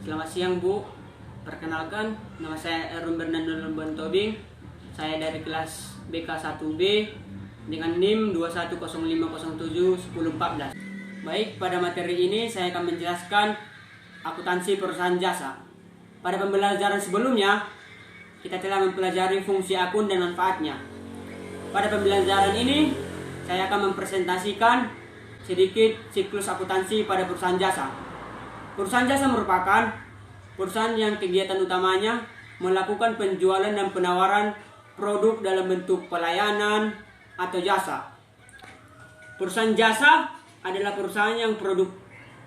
Selamat siang Bu, perkenalkan nama saya Erwin Bernardo Tobing. Saya dari kelas BK1B dengan NIM 2105071014. Baik, pada materi ini saya akan menjelaskan akuntansi perusahaan jasa. Pada pembelajaran sebelumnya, kita telah mempelajari fungsi akun dan manfaatnya. Pada pembelajaran ini, saya akan mempresentasikan sedikit siklus akuntansi pada perusahaan jasa. Perusahaan jasa merupakan perusahaan yang kegiatan utamanya melakukan penjualan dan penawaran produk dalam bentuk pelayanan atau jasa. Perusahaan jasa adalah perusahaan yang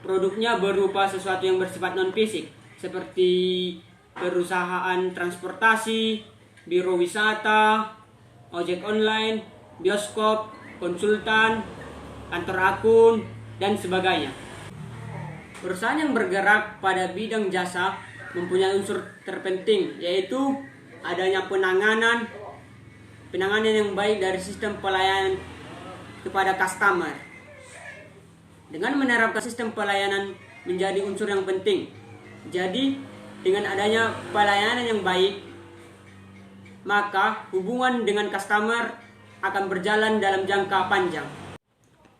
produknya berupa sesuatu yang bersifat non-fisik, seperti perusahaan transportasi, biro wisata, ojek online, bioskop, konsultan, kantor akun, dan sebagainya. Perusahaan yang bergerak pada bidang jasa mempunyai unsur terpenting, yaitu adanya penanganan yang baik dari sistem pelayanan kepada customer. Dengan menerapkan sistem pelayanan menjadi unsur yang penting. Jadi, dengan adanya pelayanan yang baik, maka hubungan dengan customer akan berjalan dalam jangka panjang.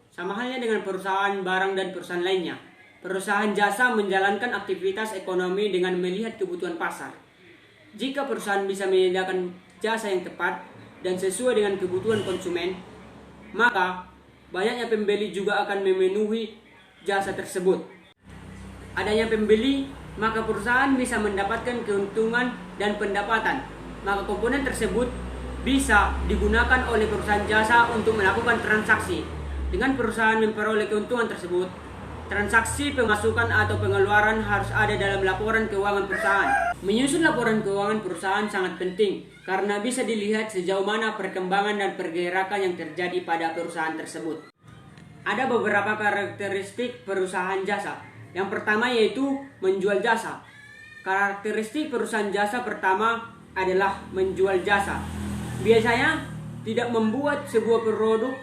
Sama halnya dengan perusahaan barang dan perusahaan lainnya. Perusahaan jasa menjalankan aktivitas ekonomi dengan melihat kebutuhan pasar. Jika perusahaan bisa menyediakan jasa yang tepat dan sesuai dengan kebutuhan konsumen, maka banyaknya pembeli juga akan memenuhi jasa tersebut. Adanya pembeli, maka perusahaan bisa mendapatkan keuntungan dan pendapatan. Maka komponen tersebut bisa digunakan oleh perusahaan jasa untuk melakukan transaksi. Dengan perusahaan memperoleh keuntungan tersebut, transaksi pemasukan atau pengeluaran harus ada dalam laporan keuangan perusahaan. Menyusun laporan keuangan perusahaan sangat penting karena bisa dilihat sejauh mana perkembangan dan pergerakan yang terjadi pada perusahaan tersebut. Ada beberapa karakteristik perusahaan jasa. Yang pertama yaitu menjual jasa. Karakteristik perusahaan jasa pertama adalah menjual jasa. Biasanya tidak membuat sebuah produk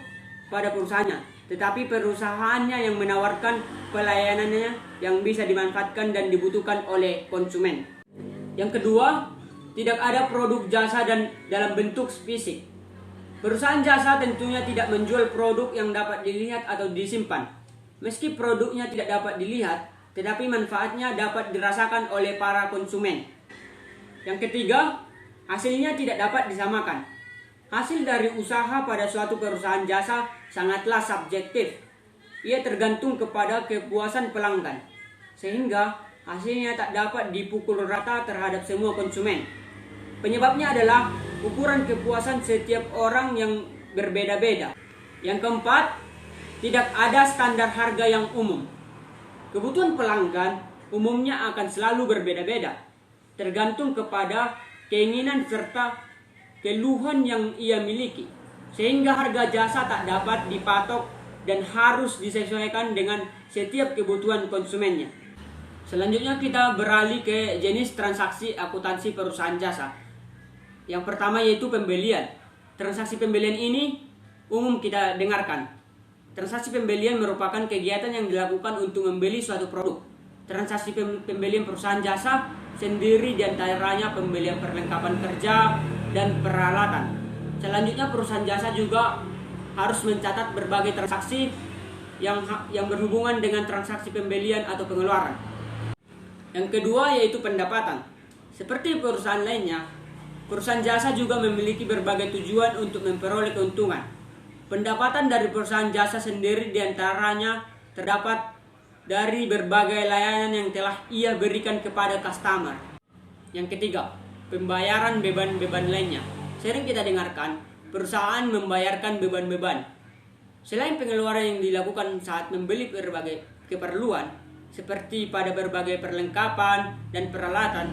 pada perusahaannya, tetapi perusahaannya yang menawarkan pelayanannya yang bisa dimanfaatkan dan dibutuhkan oleh konsumen. Yang kedua, tidak ada produk jasa dan dalam bentuk fisik. Perusahaan jasa tentunya tidak menjual produk yang dapat dilihat atau disimpan. Meski produknya tidak dapat dilihat, tetapi manfaatnya dapat dirasakan oleh para konsumen. Yang ketiga, hasilnya tidak dapat disamakan. Hasil dari usaha pada suatu perusahaan jasa sangatlah subjektif. Ia tergantung kepada kepuasan pelanggan, sehingga hasilnya tak dapat dipukul rata terhadap semua konsumen. Penyebabnya adalah ukuran kepuasan setiap orang yang berbeda-beda. Yang keempat, tidak ada standar harga yang umum. Kebutuhan pelanggan umumnya akan selalu berbeda-beda, tergantung kepada keinginan serta keluhan yang ia miliki, sehingga harga jasa tak dapat dipatok dan harus disesuaikan dengan setiap kebutuhan konsumennya. Selanjutnya kita beralih ke jenis transaksi akuntansi perusahaan jasa. Yang pertama yaitu pembelian. Transaksi pembelian ini umum kita dengarkan. Transaksi pembelian merupakan kegiatan yang dilakukan untuk membeli suatu produk. Transaksi pembelian perusahaan jasa sendiri diantaranya pembelian perlengkapan kerja dan peralatan. Selanjutnya perusahaan jasa juga harus mencatat berbagai transaksi yang berhubungan dengan transaksi pembelian atau pengeluaran. Yang kedua yaitu pendapatan. Seperti perusahaan lainnya, perusahaan jasa juga memiliki berbagai tujuan untuk memperoleh keuntungan. Pendapatan dari perusahaan jasa sendiri diantaranya terdapat dari berbagai layanan yang telah ia berikan kepada customer. Yang ketiga, pembayaran beban-beban lainnya. Sering kita dengarkan, perusahaan membayarkan beban-beban. Selain pengeluaran yang dilakukan saat membeli berbagai keperluan, seperti pada berbagai perlengkapan dan peralatan,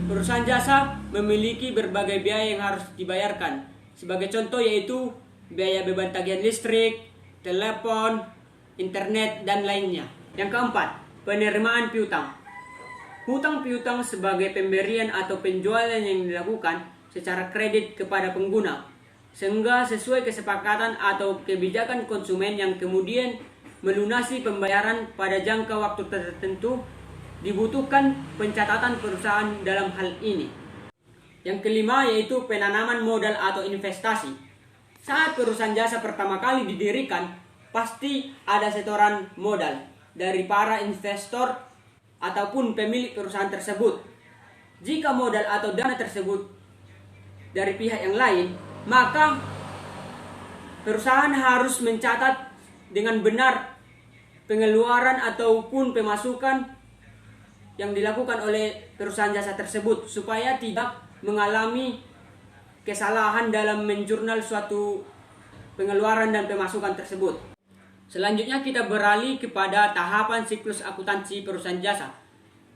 perusahaan jasa memiliki berbagai biaya yang harus dibayarkan. Sebagai contoh yaitu biaya beban tagihan listrik, telepon, internet, dan lainnya. Yang keempat, penerimaan piutang. Hutang piutang sebagai pemberian atau penjualan yang dilakukan secara kredit kepada pengguna, sehingga sesuai kesepakatan atau kebijakan konsumen yang kemudian melunasi pembayaran pada jangka waktu tertentu dibutuhkan pencatatan perusahaan dalam hal ini. Yang kelima yaitu penanaman modal atau investasi. Saat perusahaan jasa pertama kali didirikan, pasti ada setoran modal dari para investor ataupun pemilik perusahaan tersebut. Jika modal atau dana tersebut dari pihak yang lain, maka perusahaan harus mencatat dengan benar pengeluaran ataupun pemasukan yang dilakukan oleh perusahaan jasa tersebut supaya tidak mengalami kesalahan dalam menjurnal suatu pengeluaran dan pemasukan tersebut. Selanjutnya kita beralih kepada tahapan siklus akuntansi perusahaan jasa.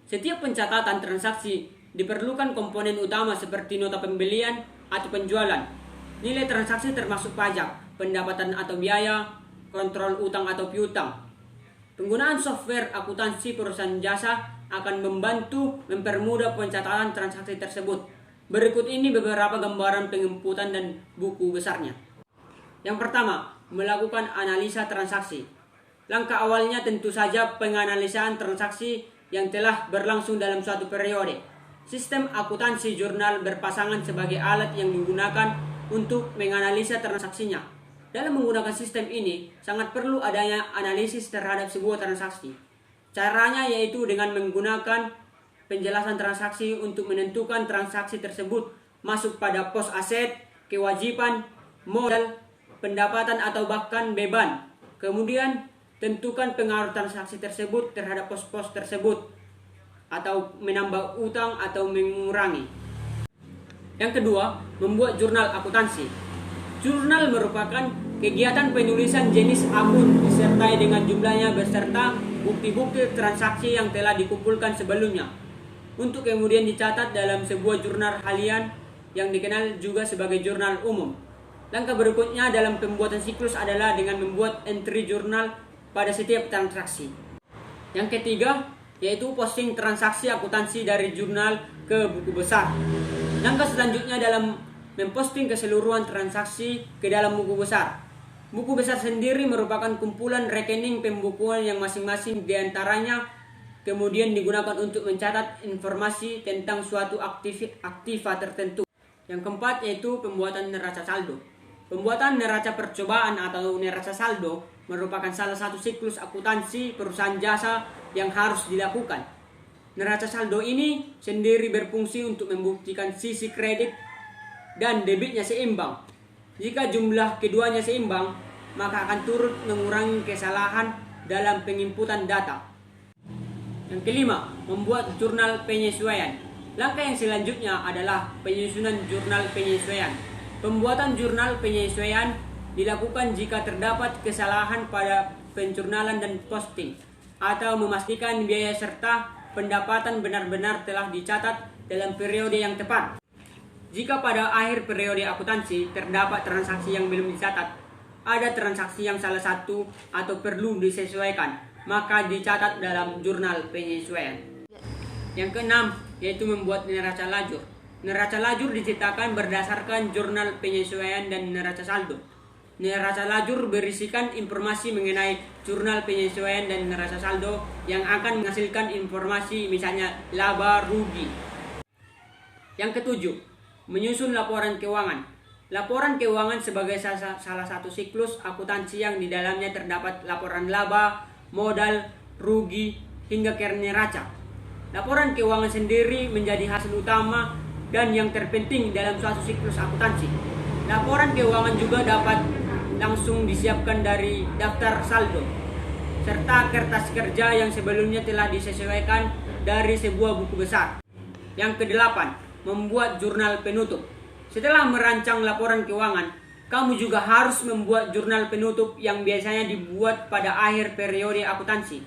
Setiap pencatatan transaksi diperlukan komponen utama seperti nota pembelian atau penjualan, nilai transaksi termasuk pajak, pendapatan atau biaya, kontrol utang atau piutang. Penggunaan software akuntansi perusahaan jasa akan membantu mempermudah pencatatan transaksi tersebut. Berikut ini beberapa gambaran penginputan dan buku besarnya. Yang pertama, melakukan analisa transaksi. Langkah awalnya tentu saja penganalisaan transaksi yang telah berlangsung dalam suatu periode. Sistem akuntansi jurnal berpasangan sebagai alat yang digunakan untuk menganalisa transaksinya. Dalam menggunakan sistem ini, sangat perlu adanya analisis terhadap sebuah transaksi. Caranya yaitu dengan menggunakan penjelasan transaksi untuk menentukan transaksi tersebut masuk pada pos aset, kewajiban, modal, pendapatan atau bahkan beban. Kemudian tentukan pengaruh transaksi tersebut terhadap pos-pos tersebut atau menambah utang atau mengurangi. Yang kedua, membuat jurnal akuntansi. Jurnal merupakan kegiatan penulisan jenis akun disertai dengan jumlahnya beserta bukti-bukti transaksi yang telah dikumpulkan sebelumnya, untuk kemudian dicatat dalam sebuah jurnal harian yang dikenal juga sebagai jurnal umum. Langkah berikutnya dalam pembuatan siklus adalah dengan membuat entry jurnal pada setiap transaksi. Yang ketiga, yaitu posting transaksi akuntansi dari jurnal ke buku besar. Langkah selanjutnya dalam memposting keseluruhan transaksi ke dalam buku besar. Buku besar sendiri merupakan kumpulan rekening pembukuan yang masing-masing diantaranya kemudian digunakan untuk mencatat informasi tentang suatu aktiva tertentu. Yang keempat yaitu pembuatan neraca saldo. Pembuatan neraca percobaan atau neraca saldo merupakan salah satu siklus akuntansi perusahaan jasa yang harus dilakukan. Neraca saldo ini sendiri berfungsi untuk membuktikan sisi kredit dan debitnya seimbang. Jika jumlah keduanya seimbang, maka akan turut mengurangi kesalahan dalam penginputan data. Yang kelima, membuat jurnal penyesuaian. Langkah yang selanjutnya adalah penyusunan jurnal penyesuaian. Pembuatan jurnal penyesuaian dilakukan jika terdapat kesalahan pada penjurnalan dan posting, atau memastikan biaya serta pendapatan benar-benar telah dicatat dalam periode yang tepat. Jika pada akhir periode akuntansi terdapat transaksi yang belum dicatat, ada transaksi yang salah satu atau perlu disesuaikan, maka dicatat dalam jurnal penyesuaian. Yang keenam, yaitu membuat neraca lajur. Neraca lajur diciptakan berdasarkan jurnal penyesuaian dan neraca saldo. Neraca lajur berisikan informasi mengenai jurnal penyesuaian dan neraca saldo yang akan menghasilkan informasi misalnya laba rugi. Yang ketujuh, menyusun laporan keuangan. Laporan keuangan sebagai salah satu siklus akuntansi yang di dalamnya terdapat laporan laba, modal, rugi, hingga ke neraca. Laporan keuangan sendiri menjadi hasil utama dan yang terpenting dalam suatu siklus akuntansi. Laporan keuangan juga dapat langsung disiapkan dari daftar saldo serta kertas kerja yang sebelumnya telah disesuaikan dari sebuah buku besar. Yang kedelapan, membuat jurnal penutup. Setelah merancang laporan keuangan, kamu juga harus membuat jurnal penutup yang biasanya dibuat pada akhir periode akuntansi.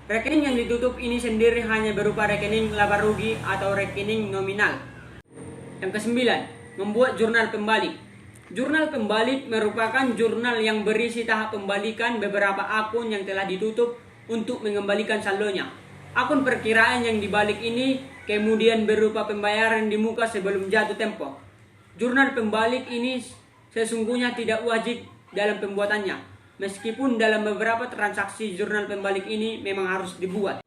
Rekening yang ditutup ini sendiri hanya berupa rekening laba rugi atau rekening nominal. Yang kesembilan, membuat jurnal pembalik. Jurnal pembalik merupakan jurnal yang berisi tahap pembalikan beberapa akun yang telah ditutup untuk mengembalikan saldonya. Akun perkiraan yang dibalik ini kemudian berupa pembayaran di muka sebelum jatuh tempo. Jurnal pembalik ini sesungguhnya tidak wajib dalam pembuatannya, meskipun dalam beberapa transaksi jurnal pembalik ini memang harus dibuat.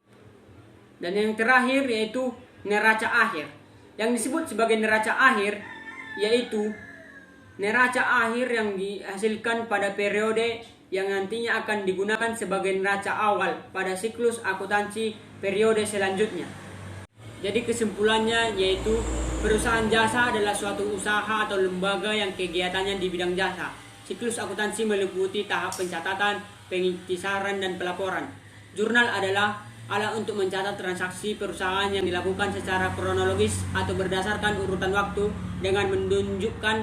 Dan yang terakhir yaitu neraca akhir. Yang disebut sebagai neraca akhir yaitu neraca akhir yang dihasilkan pada periode yang nantinya akan digunakan sebagai neraca awal pada siklus akuntansi periode selanjutnya. Jadi kesimpulannya yaitu perusahaan jasa adalah suatu usaha atau lembaga yang kegiatannya di bidang jasa. Siklus akuntansi meliputi tahap pencatatan, pengikhtisaran, dan pelaporan. Jurnal adalah alat untuk mencatat transaksi perusahaan yang dilakukan secara kronologis atau berdasarkan urutan waktu dengan menunjukkan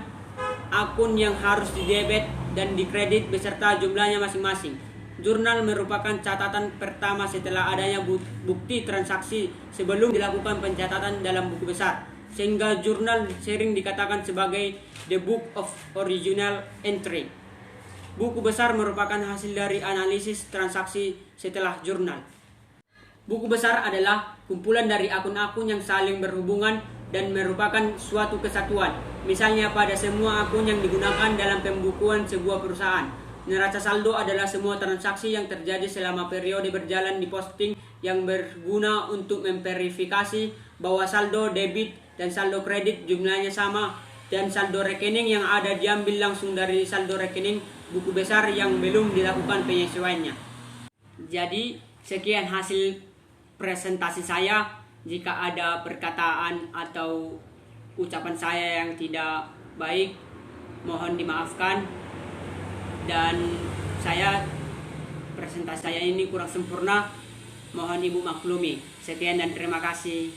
akun yang harus didebet dan dikredit beserta jumlahnya masing-masing. Jurnal merupakan catatan pertama setelah adanya bukti transaksi sebelum dilakukan pencatatan dalam buku besar, sehingga jurnal sering dikatakan sebagai the book of original entry. Buku besar merupakan hasil dari analisis transaksi setelah jurnal. Buku besar adalah kumpulan dari akun-akun yang saling berhubungan dan merupakan suatu kesatuan. Misalnya pada semua akun yang digunakan dalam pembukuan sebuah perusahaan. Neraca saldo adalah semua transaksi yang terjadi selama periode berjalan di posting yang berguna untuk memverifikasi bahwa saldo debit dan saldo kredit jumlahnya sama, dan saldo rekening yang ada diambil langsung dari saldo rekening buku besar yang belum dilakukan penyesuaiannya. Jadi sekian hasil presentasi saya. Jika ada perkataan atau ucapan saya yang tidak baik, mohon dimaafkan. Dan presentasi saya ini kurang sempurna, mohon ibu maklumi. Sekian dan terima kasih.